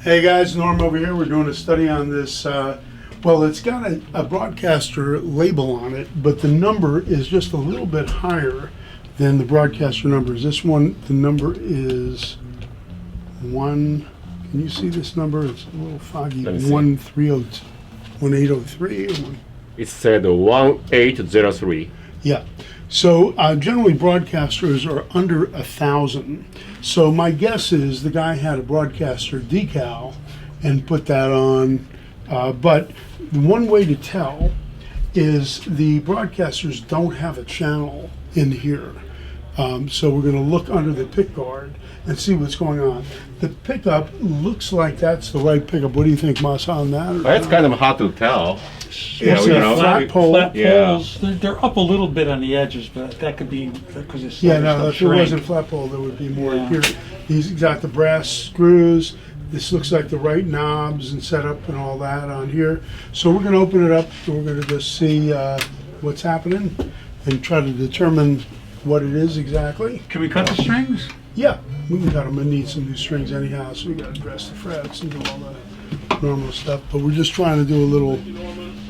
Hey guys, Norm over here. We're doing a study on this. Well, it's got a broadcaster label on it, but the number is just a little bit higher than the broadcaster numbers. This one, the number is 1. Can you see this number? It's a little foggy. 1803. It said 1803. Yeah. So generally broadcasters are under 1,000. So my guess is the guy had a broadcaster decal and put that on. But one way to tell is the broadcasters don't have a channel in here. So we're going to look under the pick guard and see what's going on. The pickup looks like that's the right pickup. What do you think, Mas, on that? It's kind of hard to tell. It's a flat pole. Flat poles, they're up a little bit on the edges, but that could be because it's Yeah, no, if it wasn't flat pole, there would be more here. He's got the brass screws. This looks like the right knobs and setup and all that on here. So we're going to open it up and we're going to just see what's happening and try to determine what it is exactly. Can we cut the strings? Yeah, we can cut them and need some new strings anyhow, so we got to dress the frets and do all the normal stuff. But we're just trying to do a little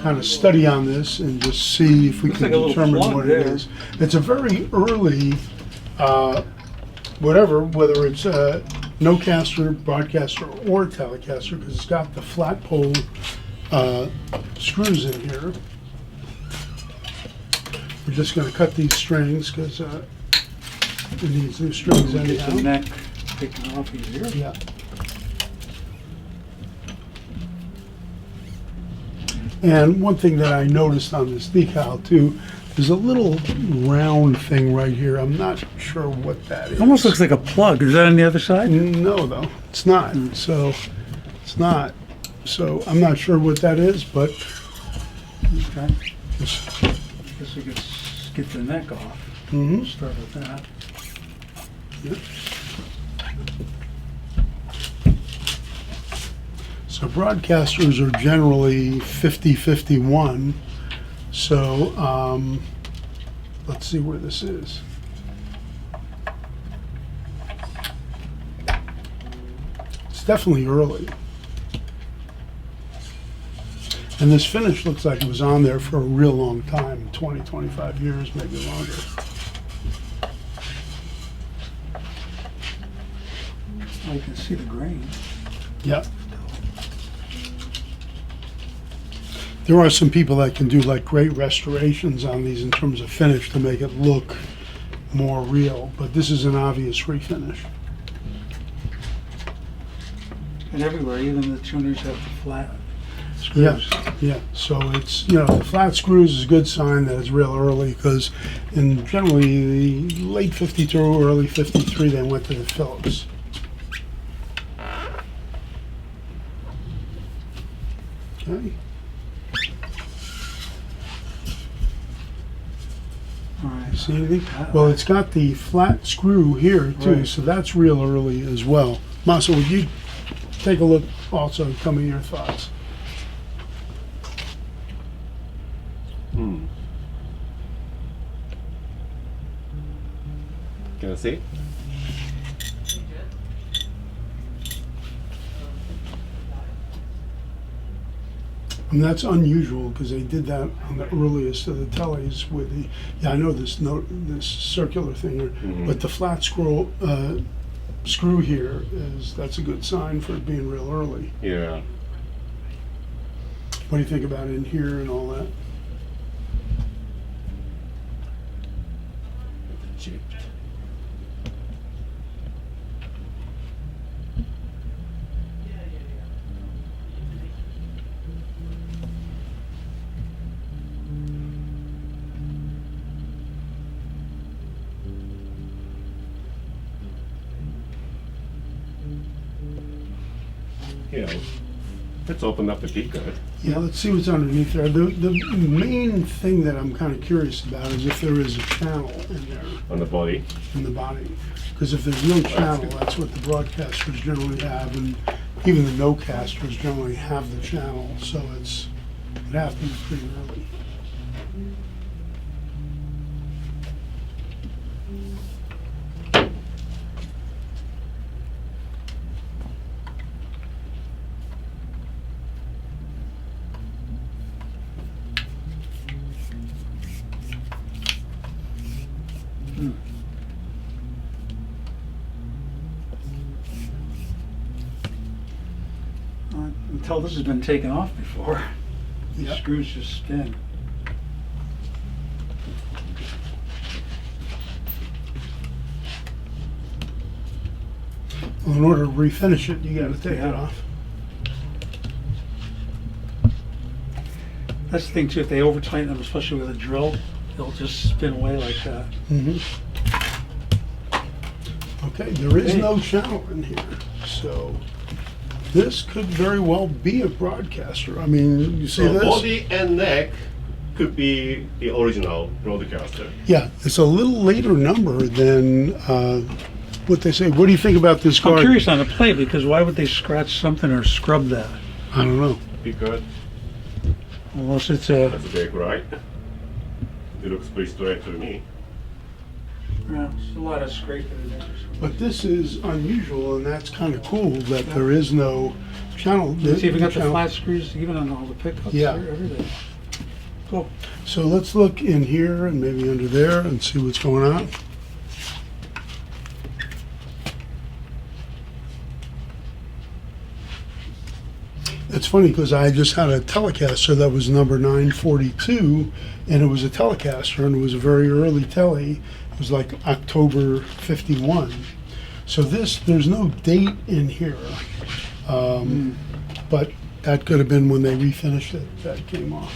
kind of study on this and just see if we can determine what it is. It's a very early, whether it's no caster, broadcaster, or telecaster, because it's got the flat pole screws in here. We're just going to cut these strings because it needs new strings anyhow. Get the neck taken off easier. Yeah. And one thing that I noticed on this decal too, there's a little round thing right here. I'm not sure what that is. It almost looks like a plug. Is that on the other side? No, though. It's not. So it's not. So I'm not sure what that is, but Okay. just, I guess we could get the neck off. mhm. Start with that. Yep. So broadcasters are generally 50-51. So let's see where this is. It's definitely early. And this finish looks like it was on there for a real long time, 20, 25 years, maybe longer. Oh, you can see the grain. Yep. There are some people that can do like great restorations on these in terms of finish to make it look more real, but this is an obvious refinish. And everywhere, even the tuners have the flat Yeah, screws. yeah. So it's, the flat screws is a good sign that it's real early because in generally the late 52, early 53, they went to the Phillips. Okay. All right. See anything? Well, it's got the flat screw here too, Right. so that's real early as well. Masa, would you take a look also and tell me your thoughts? Can I see? And that's unusual because they did that on the earliest of the tellies with the, I know this this circular thing here, but the flat screw here that's a good sign for it being real early. Yeah. What do you think about in here and all that? Cheap. Let's open up the peak of it. Yeah, let's see what's underneath there. The main thing that I'm kind of curious about is if there is a channel in there. On the body. In the body. Because if there's no channel, that's what the broadcasters generally have, and even the no casters generally have the channel, so it has to be pretty early. can tell this has been taken off before. These Yep. screws just spin. In order to refinish it, you got to take it Yeah. off. That's the thing too, if they over tighten them, especially with a drill, they'll just spin away like that. Mhm. Okay, there is Hey. no channel in here, so this could very well be a broadcaster. I mean, you see So this? body and neck could be the original broadcaster. Yeah, it's a little later number than what they say. What do you think about this I'm card? curious on the play because why would they scratch something or scrub that? I don't know. Because Unless it's a, that's big, right? It looks pretty straight to me. a lot of scraping in there. But this is unusual, and that's kind of cool that there is no channel. Let's see if we got the channel. flat screws even on all the pickups, Yeah. everything. Cool. So let's look in here and maybe under there and see what's going on. It's funny because I just had a Telecaster that was number 942, and it was a Telecaster, and it was a very early Tele. It was like October 51. So there's no date in here, but that could have been when they refinished it, that came off.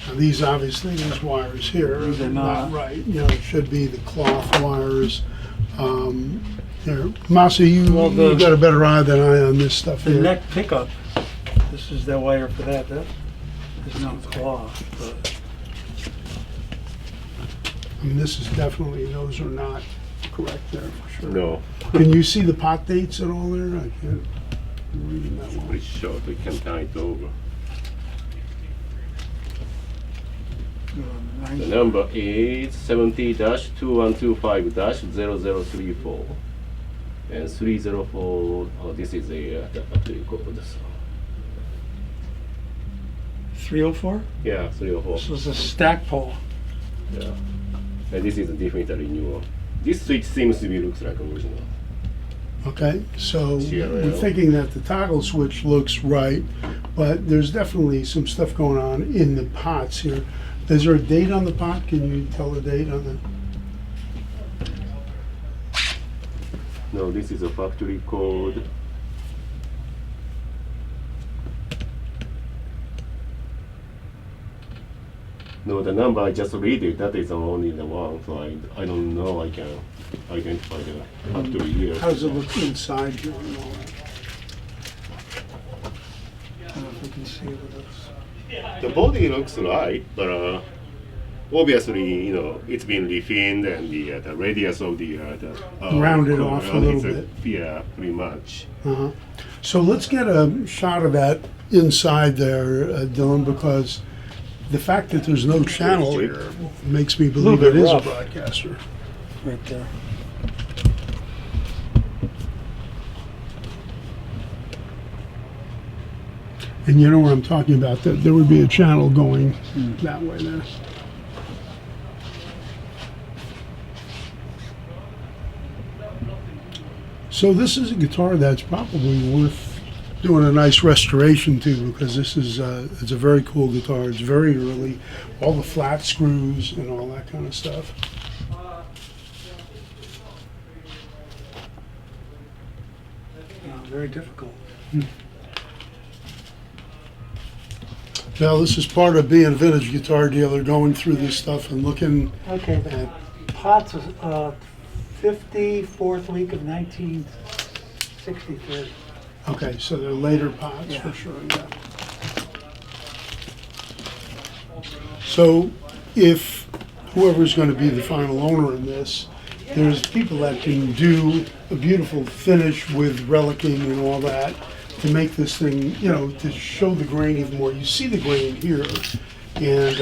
Now these obviously, these wires here, These are not. right. You know, it should be the cloth wires. Here, Masa, you got a better eye than I on this stuff The here. neck pickup, this is the wire for that. That is not cloth, but I mean, this is definitely, those are not correct there for sure. No, Can you see the pot dates at all there? I can't read that one. pretty short. We can turn it over. The nice. number is 70-2125-0034 and 304. Oh, this is the factory code. So. 304? Yeah, 304. This was a stack pole. Yeah, and this is definitely newer. This switch seems to be looks like original. Okay, so CRL. we're thinking that the toggle switch looks right, but there's definitely some stuff going on in the pots here. Is there a date on the pot? Can you tell the date on the? No, this is a factory code. No, the number I just read it. That is only the one, so I don't know. I can identify the factory year. How does it look inside here and all that? I don't know if we can see what it's. The body looks right, but obviously, you know, it's been refined and the radius of the Rounded off a little bit. Yeah, pretty much. Uh-huh. So let's get a shot of that inside there, Dylan, because the fact that there's no channel here makes me believe bit it is a rough. broadcaster. Right there. And you know what I'm talking about, that there would be a channel going that way there. So this is a guitar that's probably worth doing a nice restoration to, because this is it's a very cool guitar. It's very early, all the flat screws and all that kind of stuff. Very difficult. Now this is part of being a vintage guitar dealer, going through this stuff and looking Okay, the at. pots was 54th week of 1963. Okay, so they're later pots Yeah. for sure. Yeah. So if whoever's going to be the final owner in this, there's people that can do a beautiful finish with relicing and all that to make this thing, you know, to show the grain even more. You see the grain here, and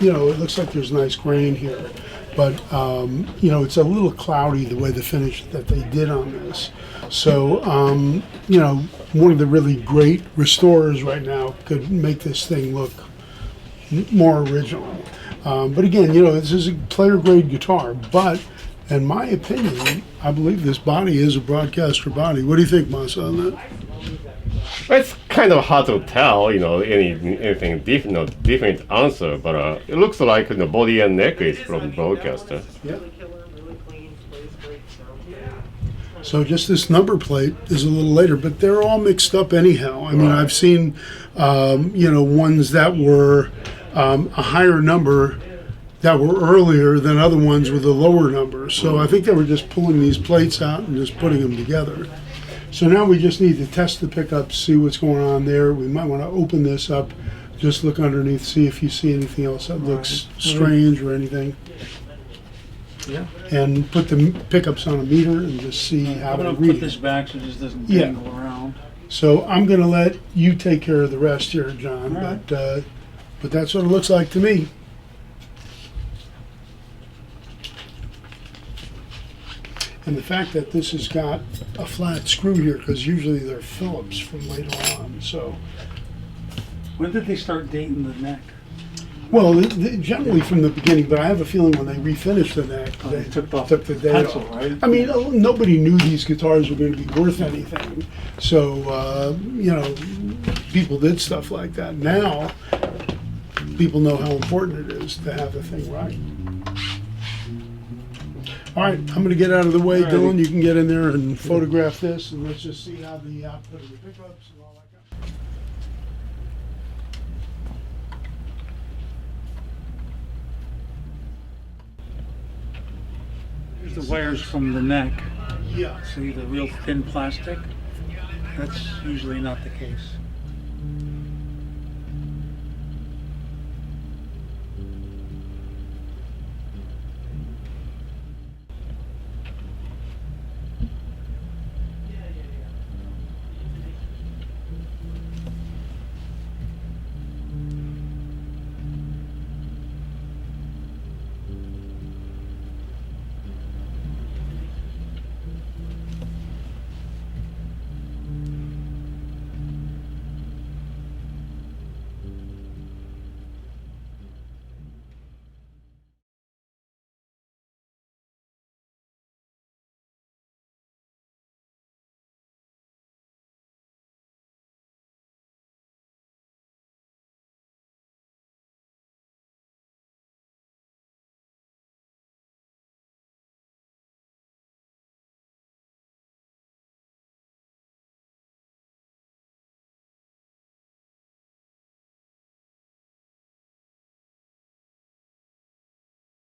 you know, it looks like there's nice grain here, but you know, it's a little cloudy the way the finish that they did on this. So you know, one of the really great restorers right now could make this thing look more original. But again, you know, this is a player grade guitar, but in my opinion, I believe this body is a broadcaster body. What do you think, Masa, on that? It's kind of hard to tell, anything different, different answer, but it looks like the body and neck is from broadcaster. Yep. So just this number plate is a little later, but they're all mixed up anyhow. I mean, Right. I've seen, ones that were a higher number that were earlier than other ones with a lower number. So I think they were just pulling these plates out and just putting them together. So now we just need to test the pickups, see what's going on there. We might want to open this up, just look underneath, see if you see anything else that looks strange or anything. Yeah. And put the pickups on a meter and just see how I'm to gonna read put this it. back so it just doesn't Yeah. dangle around. So I'm going to let you take care of the rest here, John. All right. But that's what it looks like to me. And the fact that this has got a flat screw here, because usually they're Phillips from later on. So, When did they start dating the neck? well, generally from the beginning, but I have a feeling when they refinished the neck, Oh, they they took off took the the date pencil, off. right? I mean, nobody knew these guitars were going to be worth anything. So, people did stuff like that. Now, people know how important it is to have the thing right. All right, I'm going to get out of the way, All righty. Dylan. You can get in there and photograph this, and let's just see how the output of the pickups and all that kind of stuff. Here's the wires from the neck. Yeah. See the real thin plastic? That's usually not the case.